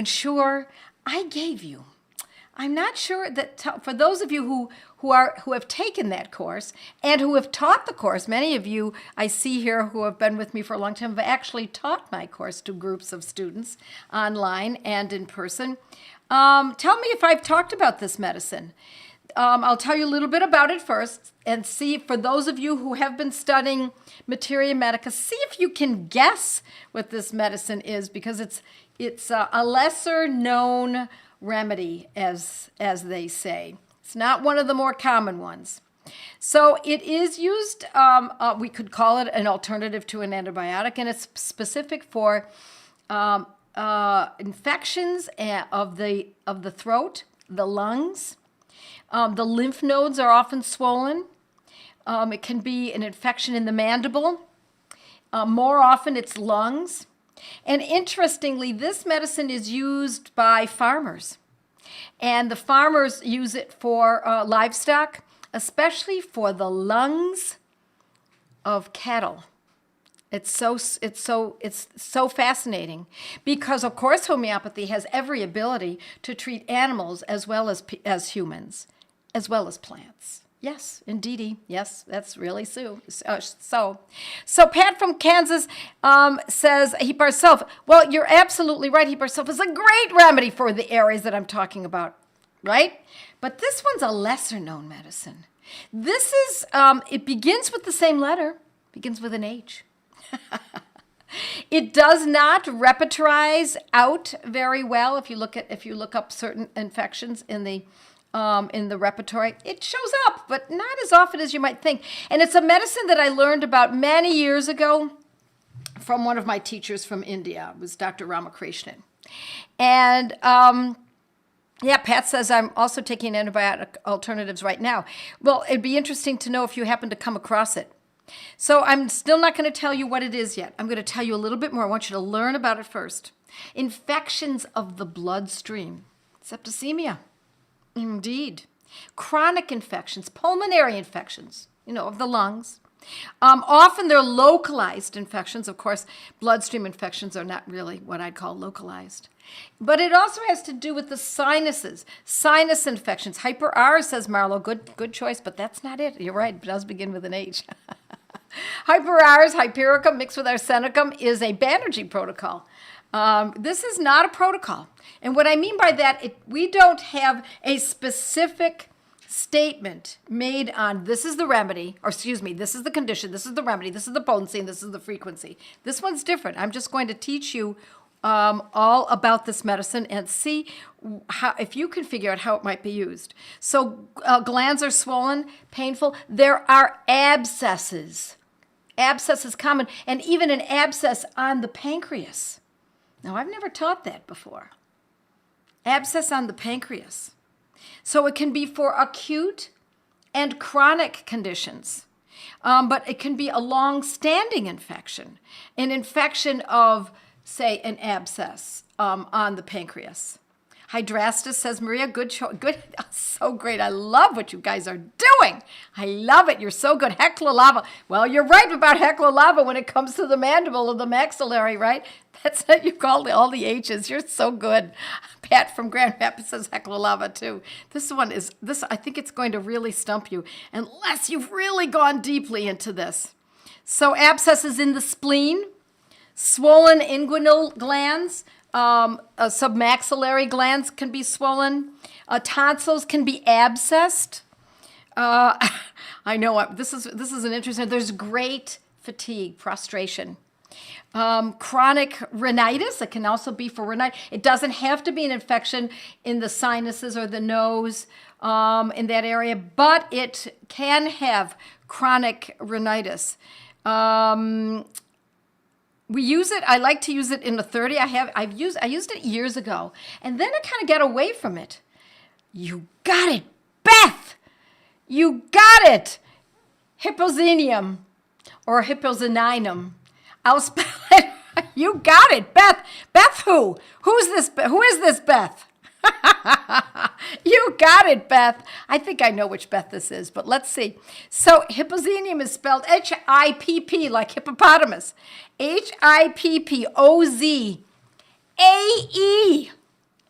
sure I gave you. I'm not sure that for those of you who have taken that course and who have taught the course, many of you I see here who have been with me for a long time have actually taught my course to groups of students online and in person. Tell me if I've talked about this medicine. I'll tell you a little bit about it first and see, for those of you who have been studying materia medica, see if you can guess what this medicine is, because it's a lesser known remedy, as they say. It's not one of the more common ones. So it is used, we could call it an alternative to an antibiotic, and it's specific for infections of the throat, the lungs. The lymph nodes are often swollen. It can be an infection in the mandible. More often it's lungs. And interestingly, this medicine is used by farmers. And the farmers use it for livestock, especially for the lungs of cattle. It's so fascinating because, of course, homeopathy has every ability to treat animals as well as humans, as well as plants. Yes, indeedy. Yes, that's really so. So Pat from Kansas says Hippozanium. Well, you're absolutely right. Hippozanium is a great remedy for the areas that I'm talking about, right? But this one's a lesser known medicine. This is, it begins with the same letter, begins with an H. It does not repertorize out very well. If you look up certain infections in the repertory, it shows up, but not as often as you might think. And it's a medicine that I learned about many years ago from one of my teachers from India. It was Dr. Ramakrishnan. And yeah, Pat says, I'm also taking antibiotic alternatives right now. Well, it'd be interesting to know if you happen to come across it. So I'm still not going to tell you what it is yet. I'm going to tell you a little bit more. I want you to learn about it first. Infections of the bloodstream, septicemia. Indeed. Chronic infections, pulmonary infections, of the lungs. Often they're localized infections. Of course, bloodstream infections are not really what I'd call localized. But it also has to do with the sinuses, sinus infections. Hyper R, says Marlo, good choice, but that's not it. You're right, it does begin with an H. Hyper R's, Hypericum mixed with arsenicum is a Banerjee protocol. This is not a protocol. And what I mean by that, we don't have a specific statement made on this is the remedy, or excuse me, this is the condition, this is the remedy, this is the potency, and this is the frequency. This one's different. I'm just going to teach you all about this medicine and see if you can figure out how it might be used. So glands are swollen, painful. There are abscesses. Abscess is common, and even an abscess on the pancreas. Now, I've never taught that before. Abscess on the pancreas. So it can be for acute and chronic conditions, but it can be a long-standing infection, an infection of, say, an abscess on the pancreas. Hydrastis, says Maria, good, so great. I love what you guys are doing. I love it. You're so good. Hecla lava. Well, you're right about Hecla lava when it comes to the mandible or the maxillary, right? That's what you call all the H's. You're so good. Pat from Grand Rapids says Hecla lava too. I think it's going to really stump you unless you've really gone deeply into this. So abscesses in the spleen, swollen inguinal glands, submaxillary glands can be swollen. Tonsils can be abscessed. I know this is an interesting. There's great fatigue, prostration. Chronic rhinitis. It can also be for rhinitis. It doesn't have to be an infection in the sinuses or the nose in that area, but it can have chronic rhinitis. We use it. I like to use it in the 30. I used it years ago, and then I kind of got away from it. You got it, Beth. You got it. Hippozanium or Hippozanium. I'll spell it. You got it, Beth. Beth who? Who is this Beth? You got it, Beth. I think I know which Beth this is, but let's see. So Hippozanium is spelled H-I-P-P, like hippopotamus. Hippozaae.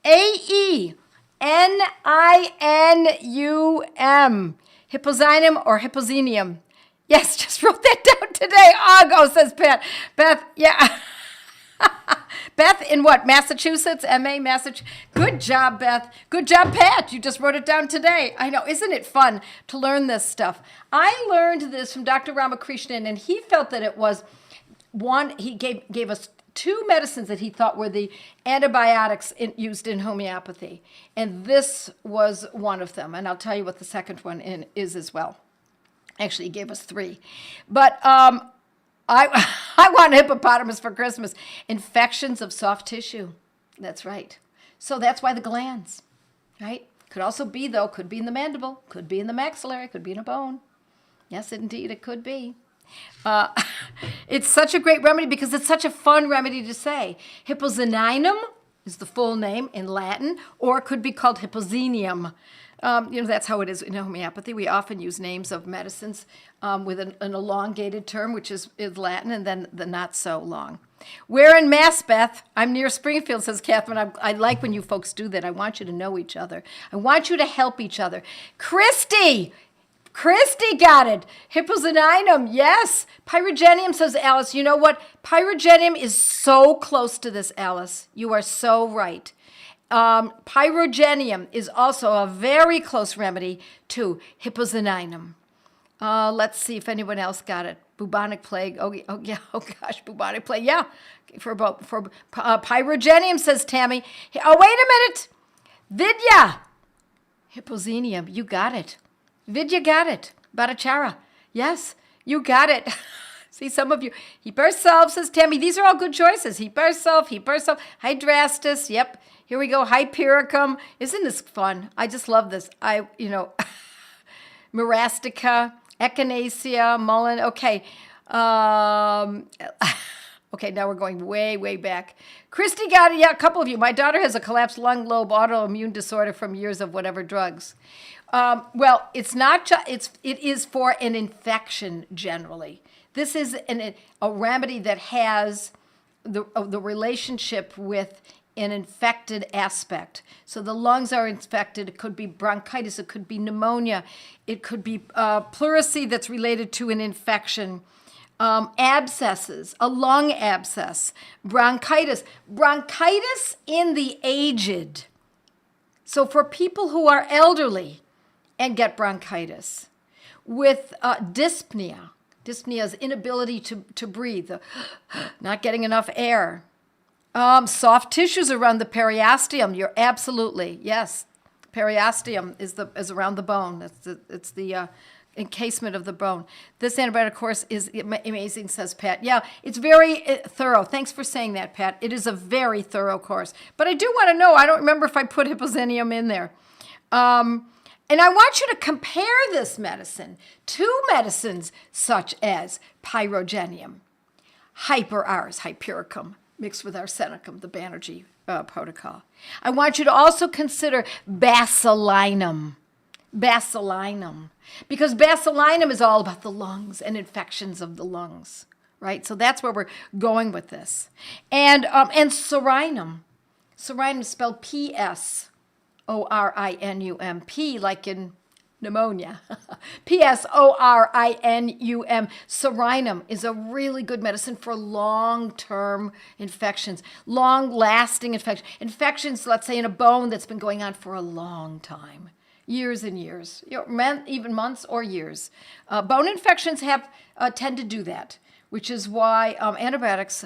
Aeninum. Hippozanium or Hippozanium. Yes, just wrote that down today. Go, says Pat. Beth, yeah. Beth in what? Massachusetts? MA, Massachusetts. Good job, Beth. Good job, Pat. You just wrote it down today. I know. Isn't it fun to learn this stuff? I learned this from Dr. Ramakrishnan, and he felt that it was one. He gave us two medicines that he thought were the antibiotics used in homeopathy. And this was one of them. And I'll tell you what the second one is as well. Actually, he gave us three. But I want a hippopotamus for Christmas. Infections of soft tissue. That's right. So that's why the glands, right? Could also be, though, could be in the mandible, could be in the maxillary, could be in a bone. Yes, indeed, it could be. It's such a great remedy because it's such a fun remedy to say. Hippozanium is the full name in Latin, or it could be called Hippozanium. That's how it is in homeopathy. We often use names of medicines with an elongated term, which is Latin, and then the not so long. Where in Mass, Beth? I'm near Springfield, says Catherine. I like when you folks do that. I want you to know each other. I want you to help each other. Christy got it. Hippozanium, yes. Pyrogenium, says Alice. You know what? Pyrogenium is so close to this, Alice. You are so right. Pyrogenium is also a very close remedy to Hippozanium. Let's see if anyone else got it. Bubonic plague. Oh gosh, bubonic plague. Yeah, for pyrogenium, says Tammy. Oh, wait a minute. Vidya. Hippozanium. You got it. Vidya got it. Bhattacharya. Yes, you got it. See, some of you. Hypersulf, says Tammy. These are all good choices. Hypersulf. Hydrastis. Yep. Here we go. Hypericum. Isn't this fun? I just love this. Marastica, Echinacea, Mullen. Okay. Okay, now we're going way, way back. Christy got it. Yeah, a couple of you. My daughter has a collapsed lung lobe autoimmune disorder from years of whatever drugs. Well, it's not just, it is for an infection generally. This is a remedy that has the relationship with an infected aspect. So the lungs are infected. It could be bronchitis. It could be pneumonia. It could be pleurisy that's related to an infection. Abscesses, a lung abscess, bronchitis in the aged. So for people who are elderly and get bronchitis, with dyspnea is inability to breathe, not getting enough air. Soft tissues around the periosteum. You're absolutely, yes. Periosteum is around the bone. It's the encasement of the bone. This antibiotic course is amazing, says Pat. Yeah, it's very thorough. Thanks for saying that, Pat. It is a very thorough course. But I do want to know, I don't remember if I put Hippozanium in there. And I want you to compare this medicine to medicines such as pyrogenium, hyper-Rs, hypericum, mixed with arsenicum, the Banerjee protocol. I want you to also consider basilinum, because basilinum is all about the lungs and infections of the lungs, right? So that's where we're going with this. And sorinum. Sorinum is spelled P-S-O-R-I-N-U-M, P like in pneumonia. P-S-O-R-I-N-U-M. Sorinum is a really good medicine for long-term infections, long-lasting infections, let's say in a bone that's been going on for a long time. Years and years, even months or years. Bone infections tend to do that, which is why antibiotics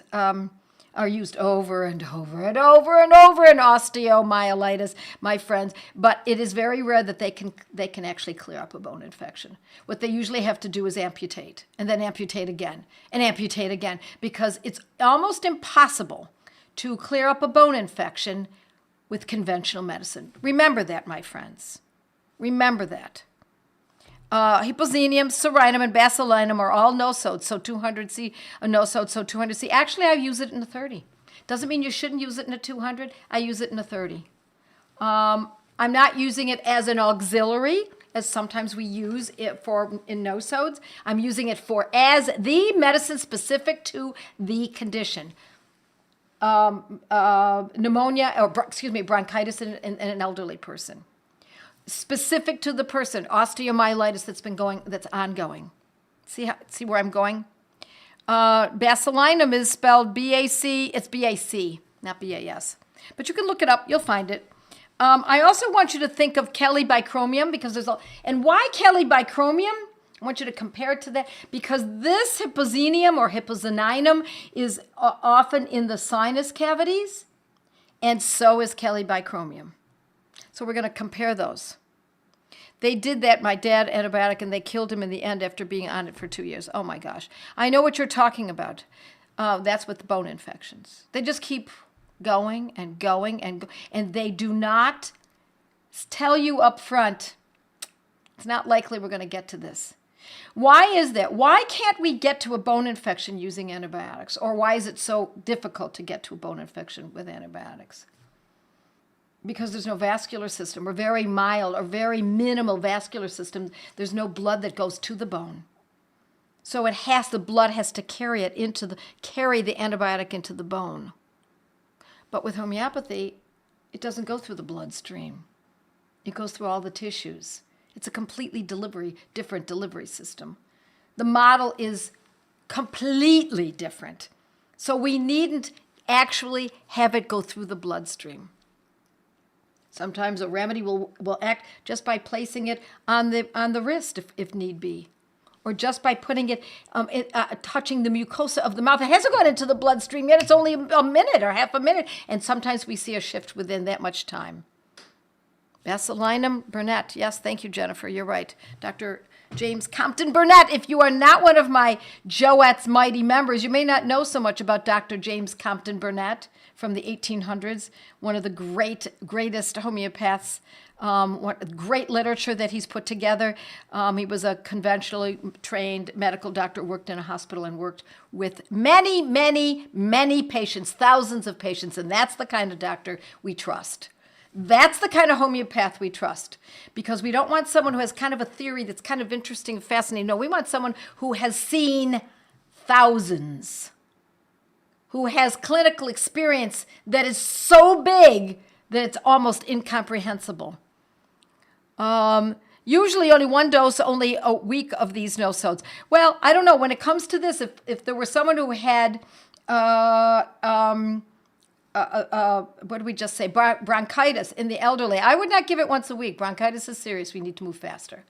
are used over and over and over and over in osteomyelitis, my friends. But it is very rare that they can actually clear up a bone infection. What they usually have to do is amputate, and then amputate again, because it's almost impossible to clear up a bone infection with conventional medicine. Remember that, my friends. Remember that. Hippozanium, sorinum, and basilinum are all nosodes, so 200C, a nosode, so 200C. Actually, I use it in a 30. Doesn't mean you shouldn't use it in a 200. I use it in a 30. I'm not using it as an auxiliary, as sometimes we use it in nosodes. I'm using it as the medicine specific to the condition. pneumonia, or bronchitis in an elderly person. Specific to the person, osteomyelitis that's ongoing. See where I'm going? Bacillinum is spelled B-A-C. It's B-A-C, not B-A-S. But you can look it up. You'll find it. I also want you to think of Kelley-bicromium, because and why Kelley-bicromium? I want you to compare it to that, because this Hippozanium or Hippozanium is often in the sinus cavities, and so is Kelley-bicromium. So we're going to compare those. They did that, my dad, antibiotic, and they killed him in the end after being on it for 2 years. Oh my gosh. I know what you're talking about. That's with the bone infections. They just keep going and going, and they do not tell you up front, it's not likely we're going to get to this. Why is that? Why can't we get to a bone infection using antibiotics? Or why is it so difficult to get to a bone infection with antibiotics? Because there's no vascular system, or very mild or very minimal vascular system. There's no blood that goes to the bone. So the blood has to carry the antibiotic into the bone. But with homeopathy, it doesn't go through the bloodstream. It goes through all the tissues. It's a completely different delivery system. The model is completely different. So we needn't actually have it go through the bloodstream. Sometimes a remedy will act just by placing it on the wrist if need be, or just by putting it, touching the mucosa of the mouth. It hasn't gone into the bloodstream yet. It's only a minute or half a minute, and sometimes we see a shift within that much time. Bacillinum Burnett. Yes, thank you, Jennifer. You're right. Dr. James Compton Burnett. If you are not one of my Joette's Mighty members, you may not know so much about Dr. James Compton Burnett from the 1800s, one of the greatest homeopaths, great literature that he's put together. He was a conventionally trained medical doctor, worked in a hospital, and worked with many, many, many patients, thousands of patients, and that's the kind of doctor we trust. That's the kind of homeopath we trust, because we don't want someone who has kind of a theory that's kind of interesting and fascinating. No, we want someone who has seen thousands, who has clinical experience that is so big that it's almost incomprehensible. Usually only one dose, only a week of these nosodes. Well, I don't know. When it comes to this, if there were someone who had what did we just say? Bronchitis in the elderly, I would not give it once a week. Bronchitis is serious. We need to move faster.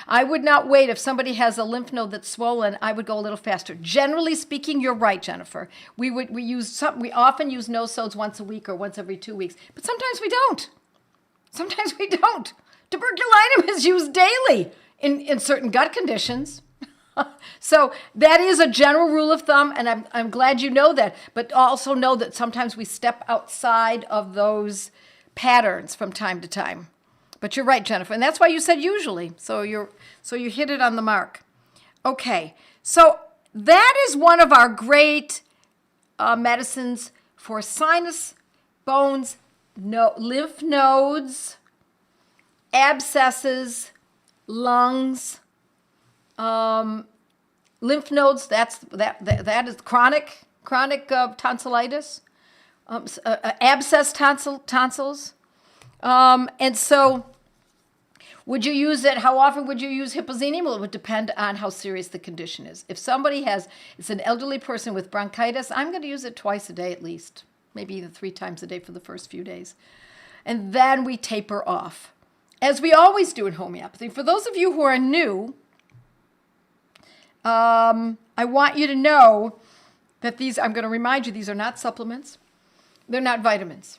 I would not wait. If somebody has a lymph node that's swollen, I would go a little faster. Generally speaking, you're right, Jennifer. We often use nosodes once a week or once every 2 weeks, but sometimes we don't. Sometimes we don't. Tuberculinum is used daily in certain gut conditions. So that is a general rule of thumb, and I'm glad you know that. But also know that sometimes we step outside of those patterns from time to time. But you're right, Jennifer, and that's why you said usually. So you hit it on the mark. Okay, so that is one of our great medicines for sinus, bones, lymph nodes, abscesses, lungs. Lymph nodes, that is chronic tonsillitis, abscess tonsils. And so would you use it? How often would you use Hippozanium? Well, it would depend on how serious the condition is. If somebody it's an elderly person with bronchitis, I'm going to use it twice a day at least, maybe even 3 times a day for the first few days. And then we taper off, as we always do in homeopathy. For those of you who are new, I want you to know that I'm going to remind you, these are not supplements. They're not vitamins.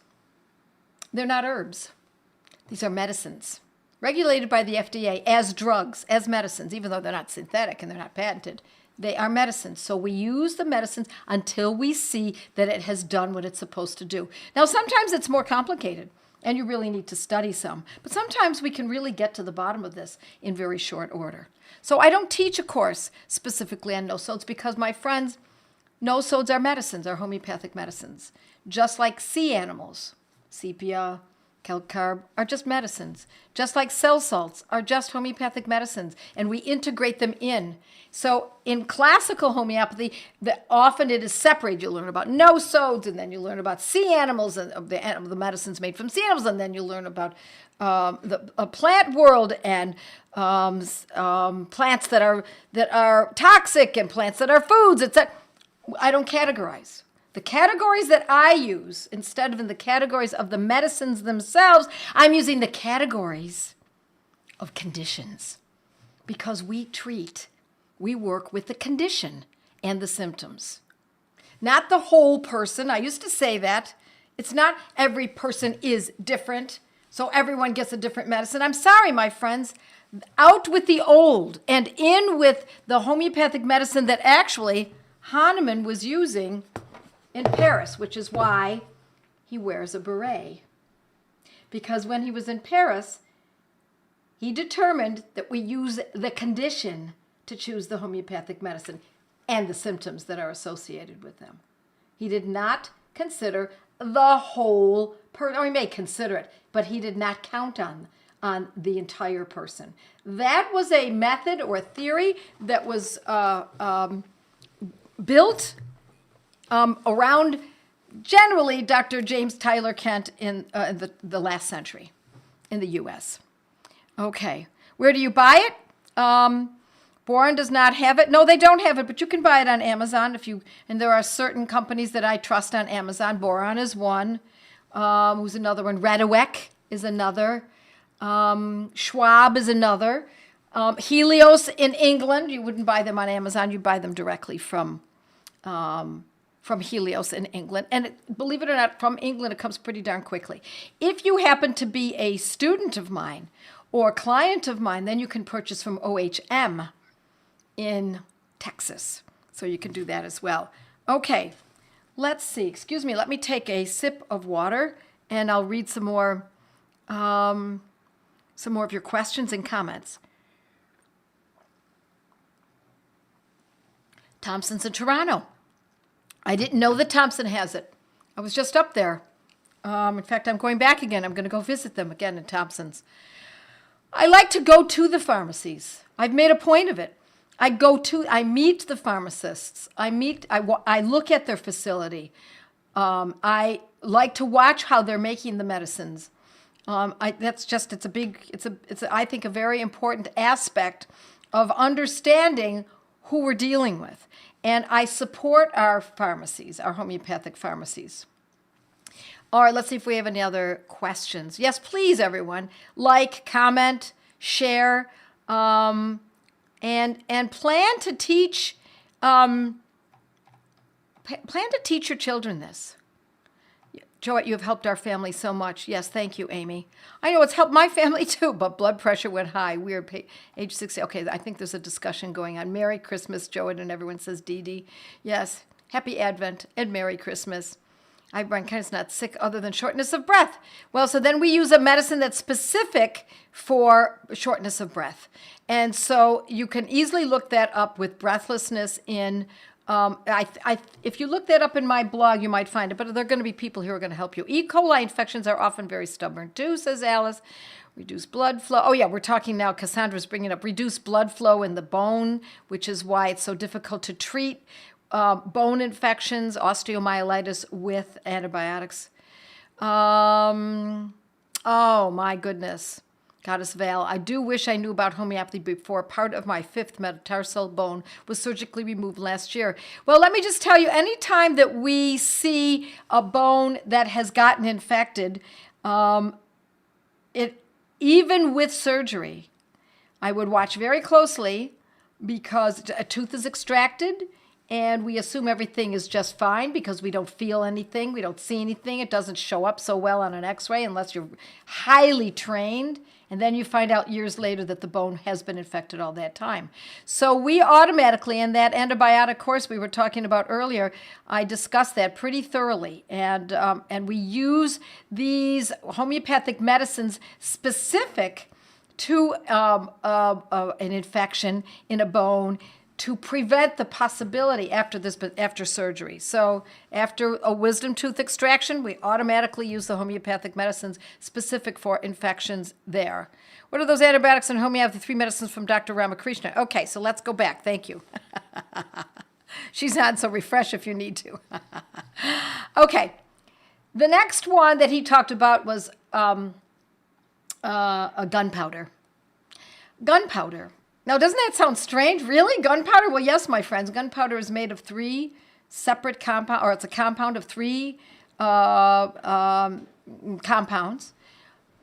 They're not herbs. These are medicines, regulated by the FDA as drugs, as medicines, even though they're not synthetic and they're not patented. They are medicines. So we use the medicines until we see that it has done what it's supposed to do. Now, sometimes it's more complicated, and you really need to study some. But sometimes we can really get to the bottom of this in very short order. So I don't teach a course specifically on nosodes because, my friends, nosodes are medicines, are homeopathic medicines, just like sea animals, sepia, calcarb are just medicines, just like cell salts are just homeopathic medicines, and we integrate them in. So in classical homeopathy, often it is separated. You learn about nosodes, and then you learn about sea animals and the medicines made from sea animals, and then you learn about the plant world and plants that are toxic and plants that are foods, etc. I don't categorize. The categories that I use, instead of in the categories of the medicines themselves, I'm using the categories of conditions, because we work with the condition and the symptoms, not the whole person. I used to say that. It's not every person is different, so everyone gets a different medicine. I'm sorry, my friends. Out with the old and in with the homeopathic medicine that actually Hahnemann was using in Paris, which is why he wears a beret. Because when he was in Paris, he determined that we use the condition to choose the homeopathic medicine and the symptoms that are associated with them. He did not consider the whole person, or he may consider it, but he did not count on the entire person. That was a method or a theory that was built around generally Dr. James Tyler Kent in the last century in the U.S. Okay, where do you buy it? Boron does not have it. No, they don't have it, but you can buy it on Amazon and there are certain companies that I trust on Amazon. Boron is one. Who's another one? Radawek is another. Schwab is another. Helios in England, you wouldn't buy them on Amazon. You buy them directly from Helios in England. And believe it or not, from England, it comes pretty darn quickly. If you happen to be a student of mine or a client of mine, then you can purchase from OHM in Texas. So you can do that as well. Okay, let's see. Excuse me, let me take a sip of water and I'll read some more of your questions and comments. Thompson's in Toronto. I didn't know that Thompson has it. I was just up there. In fact, I'm going back again. I'm going to go visit them again in Thompson's. I like to go to the pharmacies. I've made a point of it. I meet the pharmacists. I look at their facility. I like to watch how they're making the medicines. It's I think a very important aspect of understanding who we're dealing with. And I support our pharmacies, our homeopathic pharmacies. All right, let's see if we have any other questions. Yes, please, everyone. Like, comment, share, and plan to teach your children this. Joette, you have helped our family so much. Yes, thank you, Amy. I know it's helped my family too, but blood pressure went high. Weird, age 60. Okay, I think there's a discussion going on. Merry Christmas, Joette, and everyone says Dee Dee. Yes, Happy Advent and Merry Christmas. Bronchitis not sick other than shortness of breath. Well, so then we use a medicine that's specific for shortness of breath. And so you can easily look that up with breathlessness in if you look that up in my blog, you might find it, but there are going to be people who are going to help you. E. coli infections are often very stubborn too, says Alice. Reduce blood flow. Oh yeah, we're talking now, Cassandra's bringing up reduced blood flow in the bone, which is why it's so difficult to treat bone infections, osteomyelitis with antibiotics. Oh my goodness. Goddess Val, I do wish I knew about homeopathy before part of my 5th metatarsal bone was surgically removed last year. Well, let me just tell you, anytime that we see a bone that has gotten infected, even with surgery, I would watch very closely because a tooth is extracted and we assume everything is just fine because we don't feel anything, we don't see anything. It doesn't show up so well on an x-ray unless you're highly trained. And then you find out years later that the bone has been infected all that time. So we automatically, in that antibiotic course we were talking about earlier, I discussed that pretty thoroughly. And we use these homeopathic medicines specific to an infection in a bone to prevent the possibility after surgery. So after a wisdom tooth extraction, we automatically use the homeopathic medicines specific for infections there. What are those antibiotics and homeopathy 3 medicines from Dr. Ramakrishna? Okay, so let's go back. Thank you. She's not, so refresh if you need to. Okay, the next one that he talked about was a gunpowder. Gunpowder. Now, doesn't that sound strange? Really? Gunpowder? Well, yes, my friends. Gunpowder is made of 3 separate compounds, or it's a compound of 3 compounds.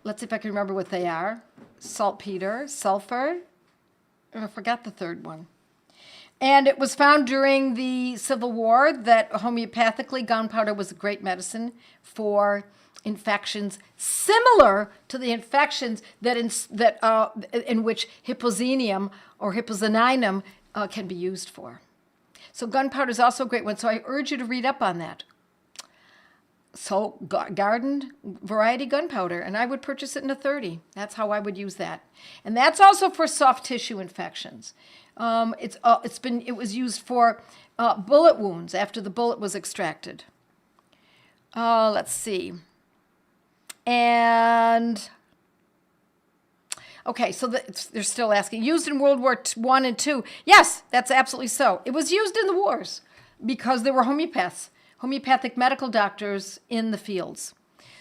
Let's see if I can remember what they are. Saltpeter, sulfur, and I forgot the third one. And it was found during the Civil War that homeopathically gunpowder was a great medicine for infections similar to the infections in which Hippozanium or Hippozanium can be used for. So gunpowder is also a great one. So I urge you to read up on that. So garden variety gunpowder, and I would purchase it in a 30. That's how I would use that. And that's also for soft tissue infections. It was used for bullet wounds after the bullet was extracted. Let's see. And okay, so they're still asking. Used in World War I and II. Yes, that's absolutely so. It was used in the wars because there were homeopathic medical doctors in the fields.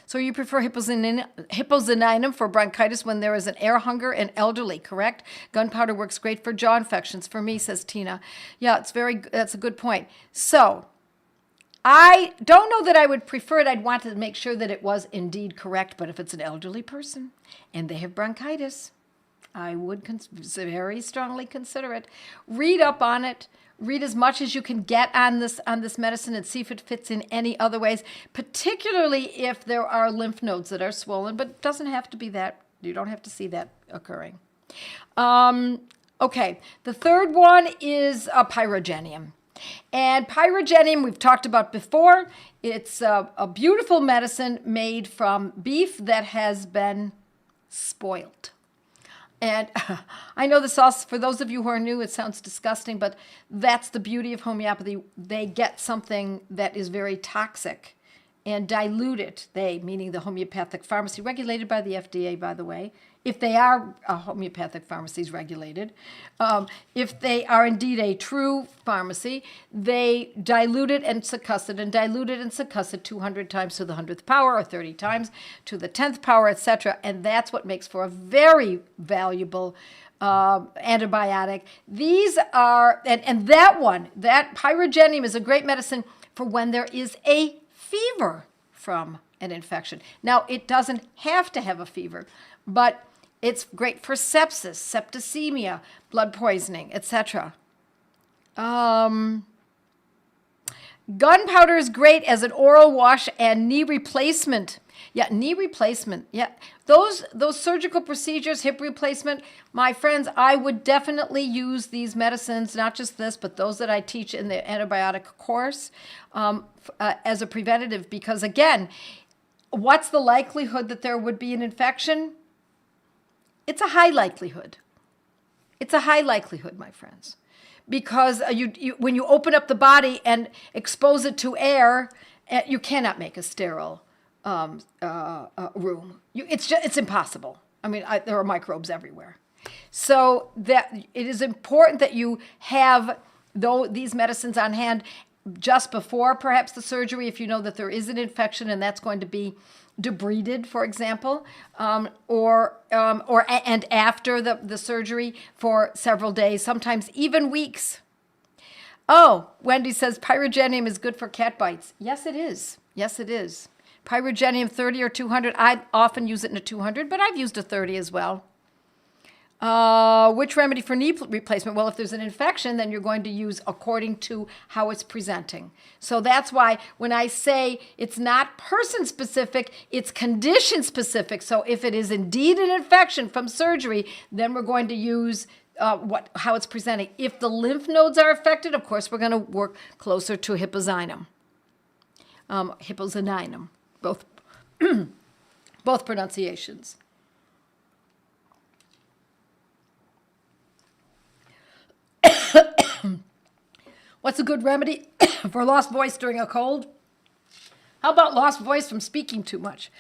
So you prefer Hippozanium for bronchitis when there is an air hunger and elderly, correct? Gunpowder works great for jaw infections for me, says Tina. Yeah, that's a good point. So I don't know that I would prefer it. I'd want to make sure that it was indeed correct. But if it's an elderly person and they have bronchitis, I would very strongly consider it. Read up on it. Read as much as you can get on this medicine and see if it fits in any other ways, particularly if there are lymph nodes that are swollen. But it doesn't have to be that. You don't have to see that occurring. Okay, the third one is pyrogenium. And pyrogenium we've talked about before. It's a beautiful medicine made from beef that has been spoiled. And I know this also, for those of you who are new, it sounds disgusting, but that's the beauty of homeopathy. They get something that is very toxic and dilute it. They, meaning the homeopathic pharmacy, regulated by the FDA, by the way, if they are homeopathic pharmacies regulated. If they are indeed a true pharmacy, they dilute it and succuss it, and dilute it and succuss it 200 times to the 100th power, or 30 times to the 10th power, etc. And that's what makes for a very valuable antibiotic. These are, and that pyrogenium is a great medicine for when there is a fever from an infection. Now, it doesn't have to have a fever, but it's great for sepsis, septicemia, blood poisoning, etc. Gunpowder is great as an oral wash and knee replacement. Yeah, knee replacement. Yeah, those surgical procedures, hip replacement, my friends, I would definitely use these medicines, not just this, but those that I teach in the antibiotic course as a preventative. Because again, what's the likelihood that there would be an infection? It's a high likelihood. It's a high likelihood, my friends, because when you open up the body and expose it to air, you cannot make a sterile room. It's impossible. I mean, there are microbes everywhere. So that it is important that you have these medicines on hand just before perhaps the surgery, if you know that there is an infection and that's going to be debrided, for example, or after the surgery for several days, sometimes even weeks. Oh, Wendy says pyrogenium is good for cat bites. Yes, it is. Yes, it is. Pyrogenium 30 or 200. I often use it in a 200, but I've used a 30 as well. Which remedy for knee replacement? Well, if there's an infection, then you're going to use according to how it's presenting. So that's why when I say it's not person-specific, it's condition-specific. So if it is indeed an infection from surgery, then we're going to use how it's presenting. If the lymph nodes are affected, of course, we're going to work closer to Hippozanium. Hippozanium, both pronunciations. What's a good remedy for lost voice during a cold? How about lost voice from speaking too much?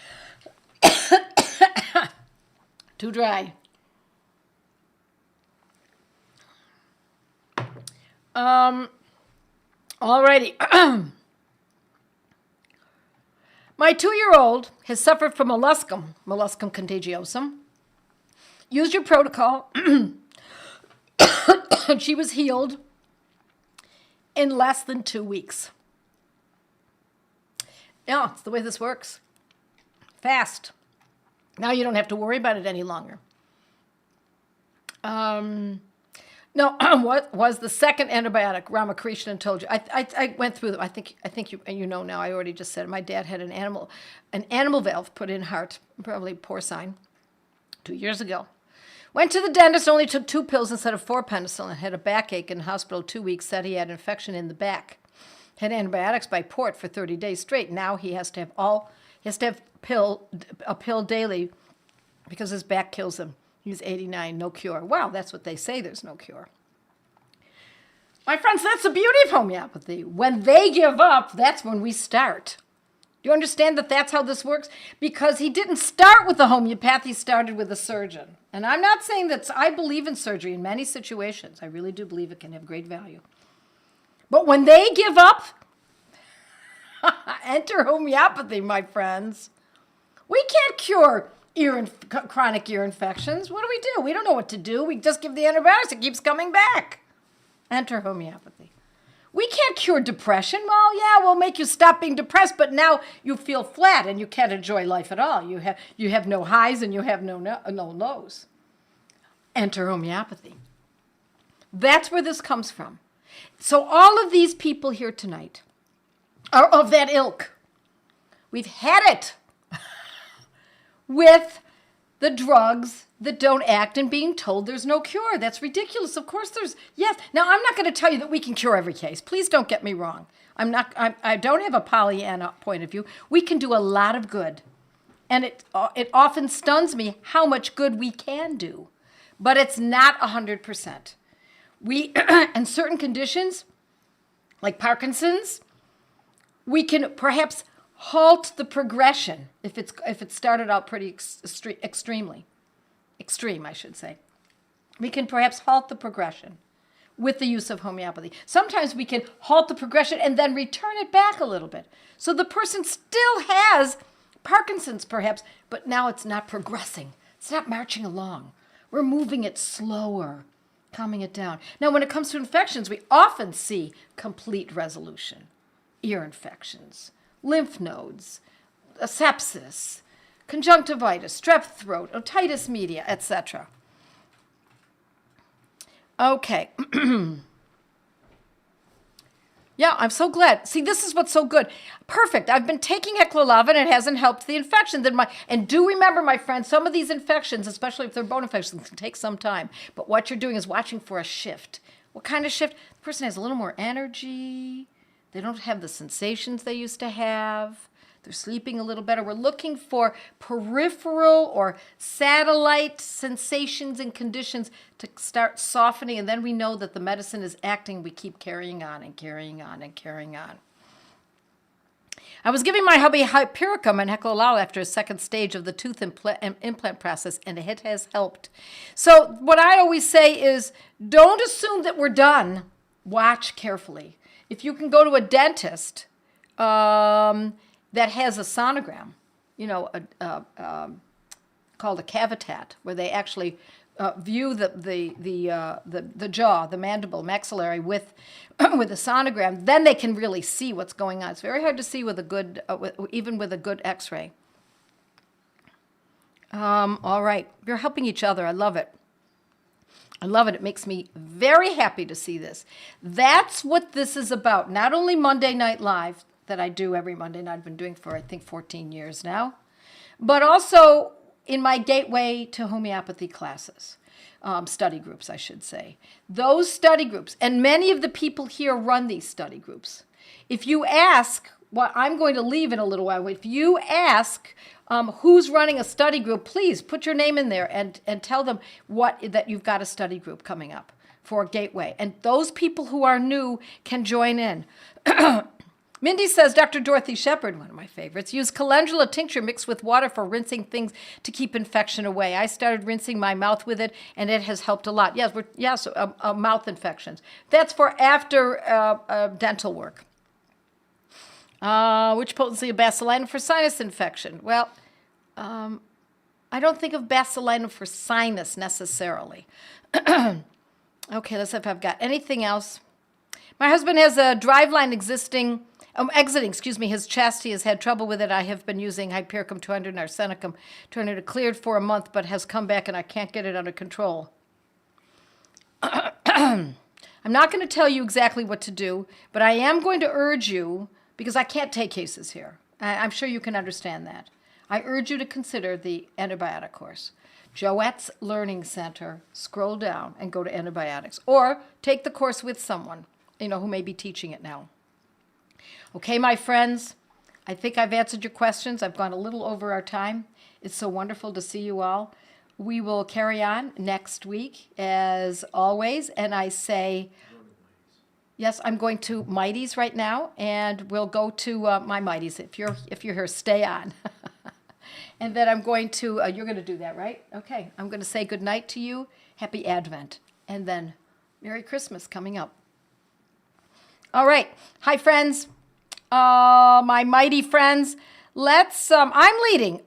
Too dry. Alrighty. My 2-year-old has suffered from molluscum contagiosum. Used your protocol, and she was healed in less than 2 weeks. Yeah, it's the way this works. Fast. Now you don't have to worry about it any longer. No, what was the second antibiotic? Ramakrishnan told you. I went through them. I think you know now. I already just said it. My dad had an animal valve put in heart, probably porcine, 2 years ago. Went to the dentist, only took 2 pills instead of 4 penicillin. Had a backache in the hospital 2 weeks. Said he had infection in the back. Had antibiotics by port for 30 days straight. Now he has to have a pill daily because his back kills him. He's 89, no cure. Well, that's what they say, there's no cure. My friends, that's the beauty of homeopathy. When they give up, that's when we start. Do you understand that that's how this works? Because he didn't start with the homeopath, he started with a surgeon. And I'm not saying that I believe in surgery in many situations. I really do believe it can have great value. But when they give up, enter homeopathy, my friends. We can't cure chronic ear infections. What do? We don't know what to do. We just give the antibiotics. It keeps coming back. Enter homeopathy. We can't cure depression. Well, yeah, we'll make you stop being depressed, but now you feel flat and you can't enjoy life at all. You have no highs and you have no lows. Enter homeopathy. That's where this comes from. So all of these people here tonight are of that ilk. We've had it with the drugs that don't act and being told there's no cure. That's ridiculous. Of course yes. Now, I'm not going to tell you that we can cure every case. Please don't get me wrong. I don't have a Pollyanna point of view. We can do a lot of good. And it often stuns me how much good we can do. But it's not 100%. We, in certain conditions, like Parkinson's, we can perhaps halt the progression if it started out pretty extreme, I should say. We can perhaps halt the progression with the use of homeopathy. Sometimes we can halt the progression and then return it back a little bit. So the person still has Parkinson's perhaps, but now it's not progressing. It's not marching along. We're moving it slower, calming it down. Now, when it comes to infections, we often see complete resolution. Ear infections, lymph nodes, sepsis, conjunctivitis, strep throat, otitis media, etc. Okay. Yeah, I'm so glad. See, this is what's so good. Perfect. I've been taking Heclolava and it hasn't helped the infection. And do remember, my friends, some of these infections, especially if they're bone infections, can take some time. But what you're doing is watching for a shift. What kind of shift? The person has a little more energy. They don't have the sensations they used to have. They're sleeping a little better. We're looking for peripheral or satellite sensations and conditions to start softening, and then we know that the medicine is acting. We keep carrying on and carrying on and carrying on. I was giving my hubby Hypericum and Heclolala after a second stage of the tooth implant process, and it has helped. So what I always say is, don't assume that we're done. Watch carefully. If you can go to a dentist that has a sonogram, called a cavitat, where they actually view the jaw, the mandible, maxillary with with a sonogram, then they can really see what's going on. It's very hard to see with a good, even with a good X-ray. All right, we're helping each other. I love it. I love it. It makes me very happy to see this. That's what this is about. Not only Monday Night Live that I do every Monday night, I've been doing for, I think, 14 years now, but also in my gateway to homeopathy classes, study groups, I should say. Those study groups, and many of the people here run these study groups. If you ask, well, I'm going to leave in a little while, if you ask who's running a study group, please put your name in there and tell them that you've got a study group coming up. for Gateway. And those people who are new can join in. Mindy says, Dr. Dorothy Shepard, one of my favorites, use calendula tincture mixed with water for rinsing things to keep infection away. I started rinsing my mouth with it, and it has helped a lot. Yes, mouth infections. That's for after dental work. Which potency of basilinum for sinus infection? Well, I don't think of basilinum for sinus necessarily. Okay, let's see if I've got anything else. My husband has a driveline exiting his chastity has had trouble with it. I have been using Hypericum 200 and Arsenicum 200. It cleared for a month, but has come back and I can't get it under control. I'm not going to tell you exactly what to do, but I am going to urge you, because I can't take cases here. I'm sure you can understand that. I urge you to consider the antibiotic course. Joette's Learning Center, scroll down and go to antibiotics. Or take the course with someone, who may be teaching it now. Okay, my friends, I think I've answered your questions. I've gone a little over our time. It's so wonderful to see you all. We will carry on next week, as always, and I say, yes, I'm going to Mighty's right now, and we'll go to my Mighty's. If you're here, stay on. And then I'm going to, you're going to do that, right? Okay, I'm going to say good night to you. Happy Advent. And then Merry Christmas coming up. All right. Hi, friends. My mighty friends. I'm leading